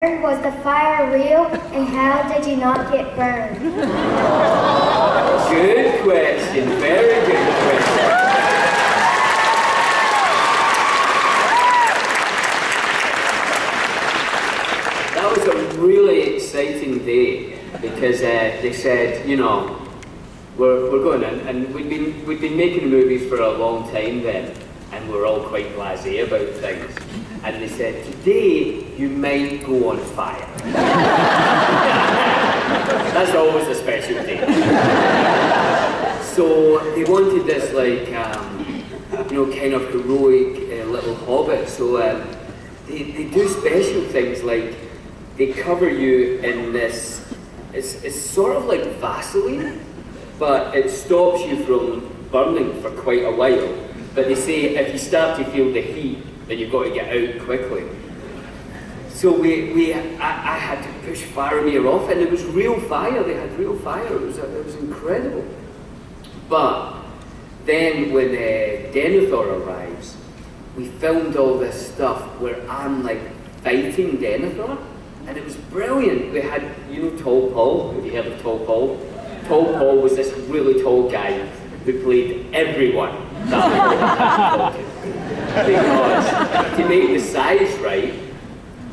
Was the fire real, and how did you not get burned? Good question, very good question. That was a really exciting day because they said, you know, we're going in, and we'd been making movies for a long time then, and we're all quite blasé about things. And they said, today you might go on fire. That's always a special day. So they wanted this like, you know, kind of heroic little hobbit. So they do special things like they cover you in this, it's sort of like Vaseline, but it stops you from burning for quite a while. But they say if you start to feel the heat, then you've got to get out quickly. So I had to push Faramir off, and it was real fire. They had real fire. It was incredible. But then when Denethor arrives, we filmed all this stuff where I'm like fighting Denethor, and it was brilliant. We had, you know, Tall Paul. Have you heard of Tall Paul? Tall Paul was this really tall guy who played everyone. Because to make the size right,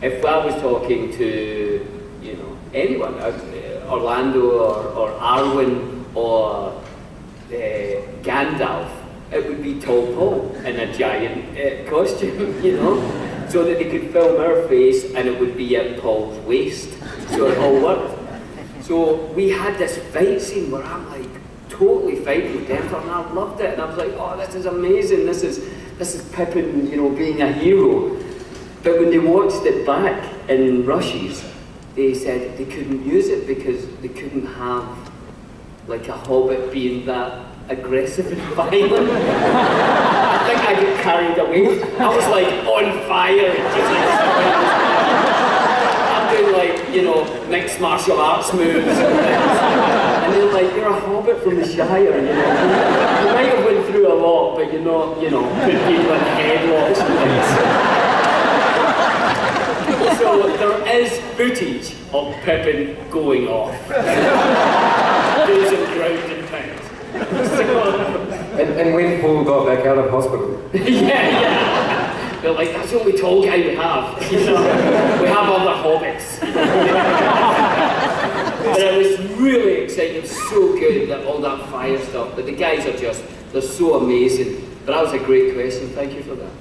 if I was talking to, you know, anyone, Orlando or Arwen or Gandalf, it would be Tall Paul in a giant costume, you know, so that they could film our face and it would be at Paul's waist, so it all worked. So we had this fight scene where I'm like totally fighting with Denethor, and I loved it, and I was like, oh, this is amazing, this is Pippin, you know, being a hero. But when they watched it back in rushes, they said they couldn't use it because they couldn't have like a hobbit being that aggressive and violent. I think I got carried away. I was like on fire, just like I'm doing like, you know, mixed martial arts moves and they're like, you're a hobbit from the Shire, you know. You might have went through a lot, but you're not, you know, put people in headlocks and things. So there is footage of Pippin going off. Doing some ground and pounds. And when Paul got back out of hospital. Yeah. They're like, that's the only tall guy we have. You know, we have other hobbits. But it was really exciting. It was so good, that all that fire stuff. But the guys are just, they're so amazing. But that was a great question. Thank you for that.